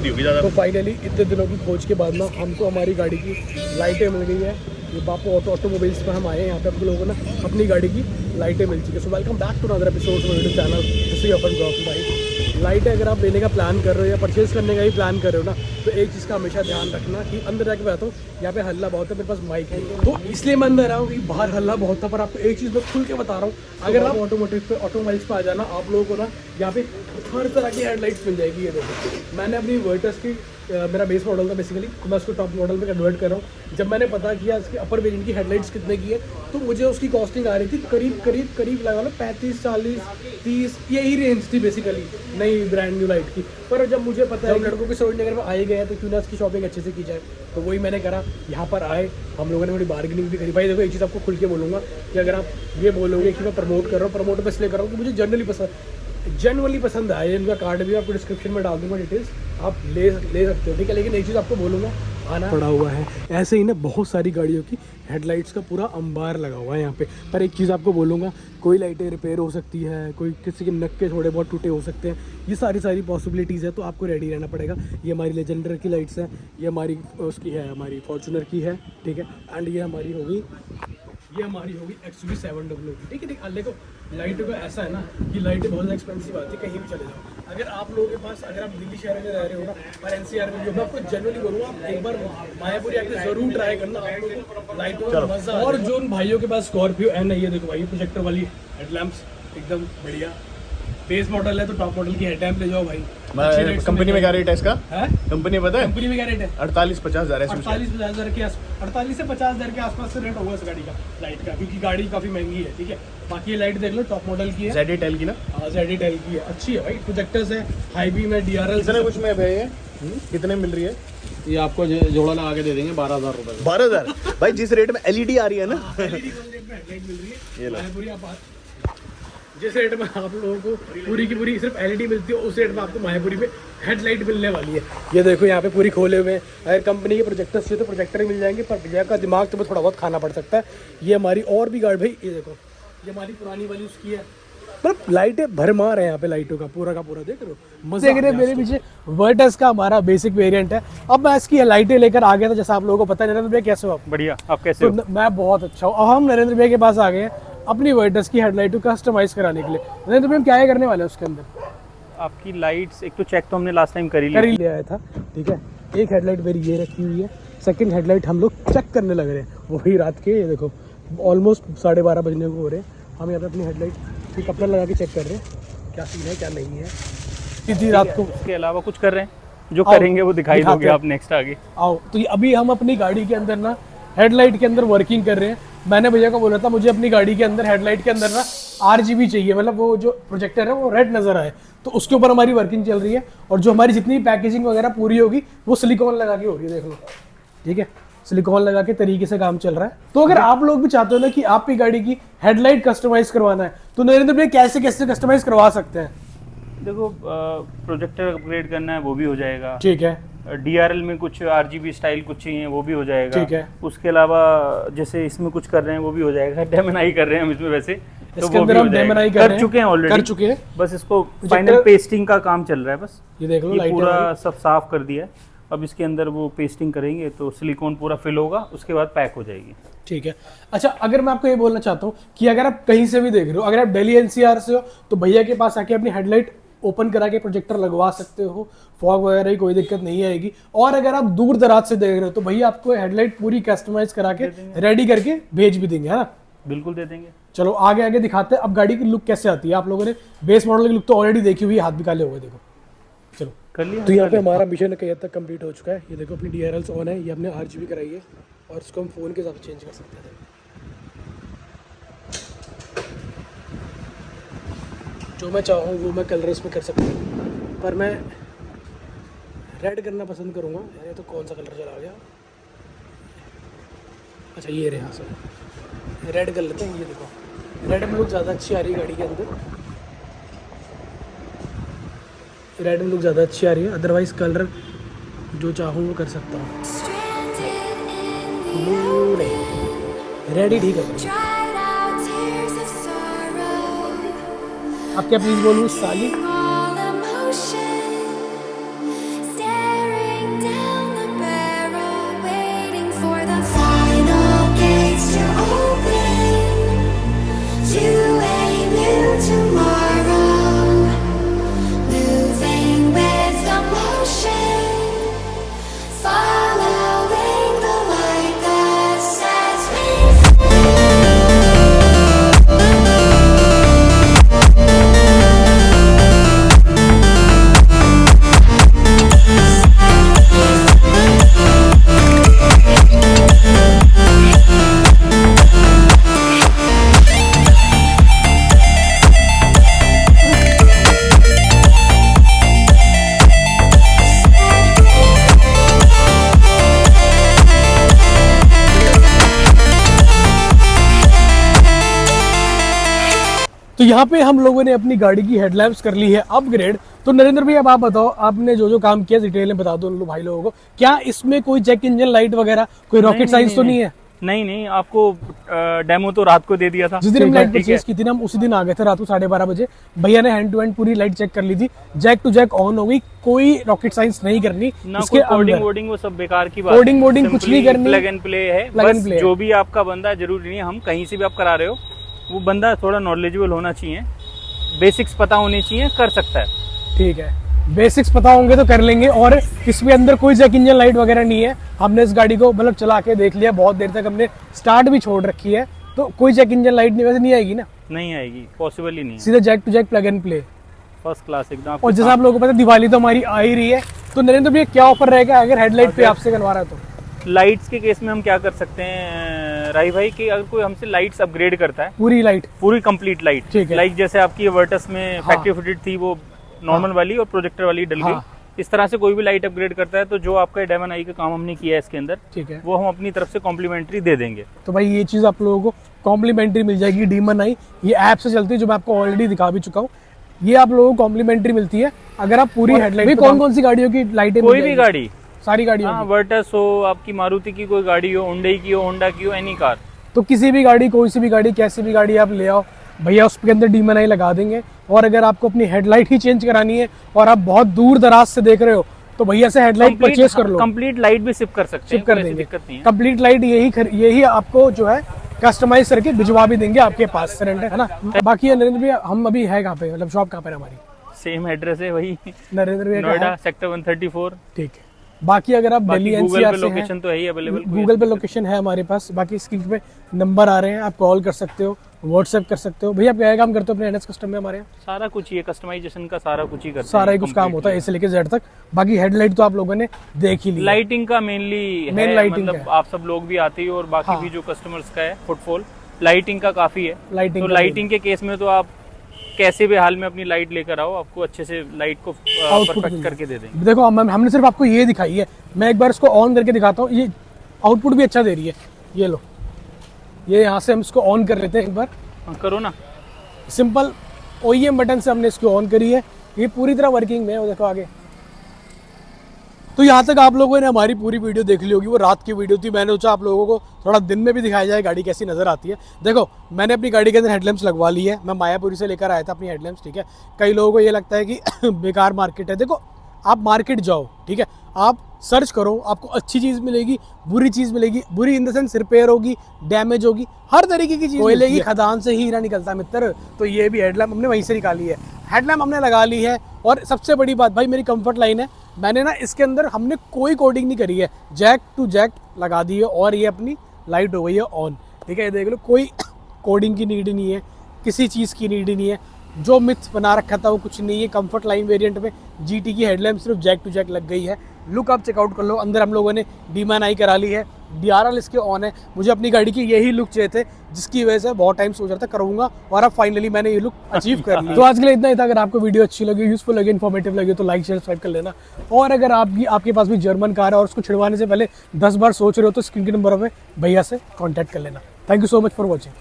तो फाइनली इतने दिनों की खोज के बाद ना हमको हमारी गाड़ी की लाइटें मिल गई है। ये बापू ऑटोमोबाइल्स पर हम आए हैं, यहाँ पे आप लोगों को ना अपनी गाड़ी की लाइटें मिल चुकी है। So welcome back to another episode of YouTube channel जिससे अपन ड्रॉप भाई। लाइटें अगर आप लेने का प्लान कर रहे हो या परचेज़ करने का ही प्लान कर रहे हो ना, तो एक चीज़ का हमेशा ध्यान रखना कि अंदर जाके बताता हूँ, यहाँ पे हल्ला बहुत है, मेरे पास माइक है तो इसलिए मैं अंदर आया हूँ कि बाहर हल्ला बहुत था। पर आपको एक चीज़ मैं खुल के बता रहा हूँ, अगर आप ऑटोमोबाइल्स पे आ जाना, आप लोगों को ना यहाँ पे हर तरह की हेडलाइट्स मिल जाएगी। ये देखो मैंने अपनी वर्टस की मेरा बेस मॉडल था बेसिकली, तो मैं उसको टॉप मॉडल में कन्वर्ट कर रहा हूँ। जब मैंने पता किया इसके अपर वेरिएंट की हेडलाइट्स कितने की है, तो मुझे उसकी कॉस्टिंग आ रही थी करीब लगा लो 35, 40, 30 यही रेंज थी बेसिकली नई ब्रांड न्यू लाइट की। पर जब मुझे पता है लड़कों के सोचने अगर आ ही गए तो क्यों ना इसकी शॉपिंग अच्छे से की जाए, तो वही मैंने करा। यहाँ पर आए हम लोगों ने थोड़ी बार्गेनिंग भी करी। भाई देखो एक चीज़ आपको खुल के बोलूँगा कि अगर आप ये बोलोगे कि मैं प्रमोट कर रहा हूँ, प्रमोट मैं इसलिए कर रहा हूँ कि मुझे जनरली पसंद आए। इनका कार्ड भी आपको डिस्क्रिप्शन में डाल दूंगा, डिटेल्स आप ले सकते हो, ठीक है। लेकिन एक चीज़ आपको बोलूँगा, आना पड़ा हुआ है ऐसे ही ना बहुत सारी गाड़ियों की हेडलाइट्स का पूरा अंबार लगा हुआ है यहाँ पे। पर एक चीज़ आपको बोलूँगा, कोई लाइटें रिपेयर हो सकती है, कोई किसी के नक्के थोड़े बहुत टूटे हो सकते हैं, ये सारी पॉसिबिलिटीज़ है, तो आपको रेडी रहना पड़ेगा। ये हमारी लेजेंडर की लाइट्स हैं, ये हमारी उसकी है, हमारी फॉर्चूनर की है, ठीक है। एंड ये हमारी होगी XUV 700, ठीक है। देखो लाइटों का ऐसा है ना कि लाइटें बहुत एक्सपेंसिव आती है, कहीं भी चले जाओ। अगर आप लोगों के पास, अगर आप दिल्ली शहर में रह रहे हो ना और NCR में भी हो, मैं आपको जनरली बोलूँगा आप एक बार मायापुरी आके जरूर ट्राई करना, आप लोगों को लाइटों का मजा। और जो उन भाइयों के पास स्कॉर्पियो एन है, ये देखो भाई प्रोजेक्टर वाली हेडलैम्प्स एकदम बढ़िया। बेस मॉडल है तो टॉप मॉडल की हेडलैम्प ले जाओ भाई। कंपनी में क्या रेट है इसका? कंपनी पता है? कंपनी में क्या रेट है? 48-50 हज़ार है। 48-50 के 48 से 50 हज़ार के आसपास से रेट होगा इस गाड़ी का, लाइट का, क्योंकि गाड़ी काफ़ी महंगी है, ठीक है। बाकी ये लाइट देख लो टॉप मॉडल की है, ZD-टेल की ना? हाँ ZD-टेल की है, अच्छी है भाई। प्रोजेक्टर्स है, हाई बीम है, DRL कितने कुछ में है ये? कितने मिल रही है ये? आपको जोड़ा लगा के दे देंगे 12,000 रुपये। 12,000 भाई, जिस रेट में LED आ रही है ना, LED रेट में हेडलाइट मिल रही है। मायापुरी आप जिस रेट में आप लोगों को पूरी की पूरी सिर्फ LED मिलती है, उस रेट में आपको मायापुरी में हेडलाइट मिलने वाली है। ये देखो यहाँ पे पूरी खोले हुए हैं। अगर कंपनी के प्रोजेक्टर चाहिए तो प्रोजेक्टर मिल जाएंगे, पर भैया का दिमाग तो थोड़ा बहुत खाना पड़ सकता है। ये हमारी और भी गाड़ी भाई, ये देखो ये हमारी पुरानी वाली उसकी है, मतलब लाइटें भरमार है यहाँ पे, लाइटों का पूरा देख रहे हो मजा। देख रहे मेरे पीछे वर्टस का हमारा बेसिक वेरिएंट है। अब मैं इसकी लाइटें लेकर आ गया था, जैसा आप लोगों को पता है। नरेंद्र भैया कैसे हो आप? बढ़िया, आप कैसे हो? मैं बहुत अच्छा हूँ। अब हम नरेंद्र भैया के पास आ गए हैं अपनी वर्टस की हेडलाइट को कस्टमाइज कराने के लिए। नरेंद्र भैया क्या करने वाले हैं उसके अंदर? आपकी लाइट्स एक तो चेक तो हमने लास्ट टाइम कर ही ले आया था, ठीक है। एक हेडलाइट मेरी ये रखी हुई है, सेकंड हेडलाइट हम लोग चेक करने लग रहे हैं वही रात के, ये देखो ऑलमोस्ट 12:30 बजने को हो रहे हैं। हम यहाँ पे अपनी हेडलाइट की कपड़ा लगा के चेक कर रहे हैं क्या सीन है क्या नहीं है। सीधी रात को उसके अलावा कुछ कर रहे हैं, जो करेंगे वो दिखाई दोगे आप नेक्स्ट आगे। आओ तो अभी हम अपनी गाड़ी के अंदर ना हेडलाइट के अंदर वर्किंग कर रहे हैं। मैंने भैया को बोला था मुझे अपनी गाड़ी के अंदर हेडलाइट के अंदर ना RGB चाहिए, मतलब वो जो प्रोजेक्टर है वो रेड नजर आए, तो उसके ऊपर हमारी वर्किंग चल रही है। और जो हमारी जितनी पैकेजिंग वगैरह पूरी होगी वो सिलिकॉन लगा के हो रही है, देख लो, ठीक है। सिलिकॉन लगा के तरीके से काम चल रहा है। तो अगर आप लोग भी चाहते हो ना कि आपकी गाड़ी की हेडलाइट कस्टमाइज करवाना है, तो नरेंद्र भैया कैसे कस्टमाइज करवा सकते हैं? देखो प्रोजेक्टर अपग्रेड करना है वो भी हो जाएगा, ठीक है। DRL में कुछ RGB स्टाइल कुछ चाहिए वो भी हो जाएगा, ठीक है। उसके अलावा जैसे इसमें कुछ कर रहे हैं वो भी हो जाएगा। डेमोनाई कर रहे हैं हम इसमें, वैसे तो इसके अंदर हम डेमोनाई कर चुके हैं ऑलरेडी, कर चुके हैं। बस इसको फाइनल पेस्टिंग का काम चल रहा है। बस ये देख लो, ये पूरा सब साफ कर दिया है। अब इसके अंदर वो पेस्टिंग करेंगे तो सिलिकॉन पूरा फिल होगा, उसके बाद पैक हो जाएगी, ठीक है। अच्छा, अगर मैं आपको ये बोलना चाहता हूँ कि अगर आप कहीं से भी देख रहे हो, अगर आप दिल्ली NCR से हो तो भैया के पास आके अपनी हेडलाइट ओपन करा के प्रोजेक्टर लगवा सकते हो, फॉग वगैरह की कोई दिक्कत नहीं आएगी। और अगर आप दूर दराज से देख रहे हो तो भैया आपको हेडलाइट पूरी कस्टमाइज करा के रेडी करके भेज भी देंगे, है ना? बिल्कुल दे देंगे। चलो आगे दिखाते हैं अब गाड़ी की लुक कैसे आती है। आप लोगों ने बेस मॉडल की लुक तो ऑलरेडी देखी हुई है, हाथ भी काले हो गए, देखो। चलो कर लिया। तो यहाँ पे हमारा मिशन कहीं हद तक कंप्लीट हो चुका है। ये देखो अपनी DRLs ऑन है, ये हमने RGB कराई है और इसको हम फ़ोन के साथ चेंज कर सकते हैं। जो मैं चाहूँ वो मैं कलर इसमें कर सकता हूँ, पर मैं रेड करना पसंद करूँगा। यार तो कौन सा कलर चला गया? अच्छा ये रहा, सर रेड कर लेते हैं। ये देखो रेड में लुक ज़्यादा अच्छी आ रही है गाड़ी के अंदर, रेड में लुक ज़्यादा अच्छी आ रही है। अदरवाइज़ कलर जो चाहूँ वो कर सकता हूँ। ब्लू नहीं, रेड ही ठीक है। आप क्या प्लीज़ बोलूँ साली? यहाँ पे हम लोगों ने अपनी गाड़ी की हेडलैम्प्स कर ली है अपग्रेड। तो नरेंद्र भाई अब आप बताओ, आपने जो जो काम किया डिटेल में बता दो उन भाई लोगों को, क्या इसमें कोई चेक इंजन लाइट वगैरह कोई रॉकेट साइंस तो नहीं है? नहीं, आपको डेमो तो रात को दे दिया था। जिस दिन हम लाइट परचेज की थी ना, हम उसी दिन आ गए थे रात को 12:30 बजे। भैया ने हैंड टू हैंड पूरी लाइट चेक कर ली थी, जैक टू जैक ऑन हो गई, कोई रॉकेट साइंस नहीं करनी ना, इसके कोडिंग वोडिंग वो सब बेकार की बात, कोडिंग कुछ नहीं करनी, प्लग एंड प्ले है। बस जो भी आपका बंदा, जरूरी नहीं है हम कहीं से भी आप करा रहे हो, वो बंदा थोड़ा नॉलेजेबल होना चाहिए, बेसिक्स पता होनी चाहिए, कर सकता है। ठीक है, बेसिक्स पता होंगे तो कर लेंगे। और इसमें अंदर कोई चेक इंजन लाइट वगैरह नहीं है। हमने इस गाड़ी को मतलब चला के देख लिया, बहुत देर तक हमने स्टार्ट भी छोड़ रखी है, तो कोई चेक इंजन लाइट नहीं, वैसे नहीं आएगी ना? नहीं आएगी, पॉसिबल ही नहीं है। सीधा jack to jack plug and play, first class एकदम। और जैसा आप लोगों को पता है दिवाली तो हमारी आ ही रही है, तो नरेंद्र भैया क्या ऑफर रहेगा अगर हेडलाइट पे आपसे करवा रहा है तो? लाइट्स के केस में हम क्या कर सकते हैं राही भाई, कि अगर कोई हमसे लाइट्स अपग्रेड करता है, पूरी लाइट, पूरी कंप्लीट लाइट, ठीक है। लाइक जैसे आपकी वर्टस में फैक्ट्री फिटेड थी, वो नॉर्मल वाली और प्रोजेक्टर वाली डल गई, इस तरह से कोई भी लाइट अपग्रेड करता है, तो जो आपका डायमंड आई का काम हमने किया है इसके अंदर, ठीक है, वो हम अपनी तरफ से कॉम्प्लीमेंट्री दे देंगे। तो भाई ये चीज आप लोगों को कॉम्प्लीमेंट्री मिल जाएगी। डीमन आई ये ऐप से चलती है, जो मैं आपको ऑलरेडी दिखा भी चुका हूँ। ये आप लोगों को कॉम्प्लीमेंट्री मिलती है अगर आप पूरी हेडलाइट। कौन कौन सी गाड़ियों की लाइटें? कोई भी गाड़ी, सारी गाड़ियों, वर्टस हो, आपकी मारुति की कोई गाड़ी हो, हुंडई की हो, होंडा की हो, एनी कार, तो किसी भी गाड़ी, कोई सी भी गाड़ी, कैसी भी गाड़ी आप ले आओ, भैया उसके अंदर डीमन आई लगा देंगे। और अगर आपको अपनी हेडलाइट ही चेंज करानी है और आप बहुत दूर दराज से देख रहे हो, तो भैया से हेडलाइट परचेज कर लो, कंप्लीट लाइट भी शिप कर सकते हैं, शिप कर देंगे, दिक्कत नहीं है। कंप्लीट लाइट यही आपको जो है कस्टमाइज करके भिजवा भी देंगे आपके पास, है ना? बाकी नरेंद्र भैया हम अभी है कहाँ पे, मतलब शॉप कहाँ पे है हमारी? सेम एड्रेस है वही, नरेंद्र भैया नोएडा सेक्टर 134। ठीक है। बाकी अगर आप दिल्ली एनसीआर से लोकेशन तो है ही अवेलेबल, गूगल पे लोकेशन है हमारे पास। बाकी स्क्रीन पे नंबर आ रहे हैं, आप कॉल कर सकते हो, व्हाट्सएप कर सकते हो। भैया आप क्या काम करते हो अपने एनएस कस्टम में? हमारे यहाँ सारा कुछ ही है, कस्टमाइजेशन का सारा कुछ ही करते हैं, सारा ही कुछ काम होता है ए से लेके जेड तक। बाकी हेडलाइट तो आप लोगों ने देख ही ली, लाइटिंग का मेनली मेन लाइटिंग मतलब आप सब लोग भी आते हो, और बाकी भी जो कस्टमर्स का है फुटफॉल लाइटिंग का काफी है। लाइटिंग तो लाइटिंग के केस में तो आप कैसे भी हाल में अपनी लाइट लेकर आओ, आपको अच्छे से लाइट को परफेक्ट करके दे देंगे। देखो हमने सिर्फ आपको ये दिखाई है, मैं एक बार इसको ऑन करके दिखाता हूँ। ये आउटपुट भी अच्छा दे रही है, ये लो, ये यहाँ से हम इसको ऑन कर लेते हैं एक बार। करो ना, सिंपल OEM बटन से हमने इसको ऑन करी है, ये पूरी तरह वर्किंग में है। वो देखो आगे। तो यहाँ तक आप लोगों ने हमारी पूरी वीडियो देख ली होगी, वो रात की वीडियो थी। मैंने सोचा आप लोगों को थोड़ा दिन में भी दिखाया जाए गाड़ी कैसी नज़र आती है। देखो मैंने अपनी गाड़ी के अंदर हेडलैम्प्स लगवा ली है, मैं मायापुरी से लेकर आया था अपनी हेडलैम्प्स, ठीक है। कई लोगों को ये लगता है कि बेकार मार्केट है। देखो आप मार्केट जाओ, ठीक है, आप सर्च करो, आपको अच्छी चीज़ मिलेगी, बुरी चीज़ मिलेगी। बुरी इन द सेंस रिपेयर होगी, डैमेज होगी, हर तरीके की चीज़ मिलेगी। खदान से ही हीरा निकलता है मित्र, तो ये भी हेडलैम्प हमने वहीं से निकाली है। हेडलैम्प हमने लगा ली है, और सबसे बड़ी बात भाई मेरी कंफर्ट लाइन है। मैंने ना इसके अंदर हमने कोई कोडिंग नहीं करी है, जैक टू जैक लगा दी है और ये अपनी लाइट हो गई है ऑन, ठीक है। ये देख लो, कोई कोडिंग की नीड नहीं है, किसी चीज़ की नीड नहीं है। जो मिथ बना रखा था वो कुछ नहीं है। कंफर्ट लाइन वेरिएंट में GT की हेडलैम्प सिर्फ जैक टू जैक लग गई है। लुक आप चेकआउट कर लो, अंदर हम लोगों ने डीमन आई करा ली है, DRL इसके ऑन है। मुझे अपनी गाड़ी की यही लुक चाहिए थे, जिसकी वजह से बहुत टाइम सोच रहा था करूँगा, और अब फाइनली मैंने ये लुक अचीव कर ली। तो आज के लिए इतना ही था। अगर आपको वीडियो अच्छी लगी, यूजफुल लगी, इन्फॉर्मेटिव लगी, तो लाइक शेयर सब्सक्राइब कर लेना। और अगर आपके पास भी जर्मन कार है और उसको छिड़वाने से पहले 10 बार सोच रहे हो, तो स्क्रीन के नंबर में भैया से कॉन्टैक्ट कर लेना। Thank you so much for watching.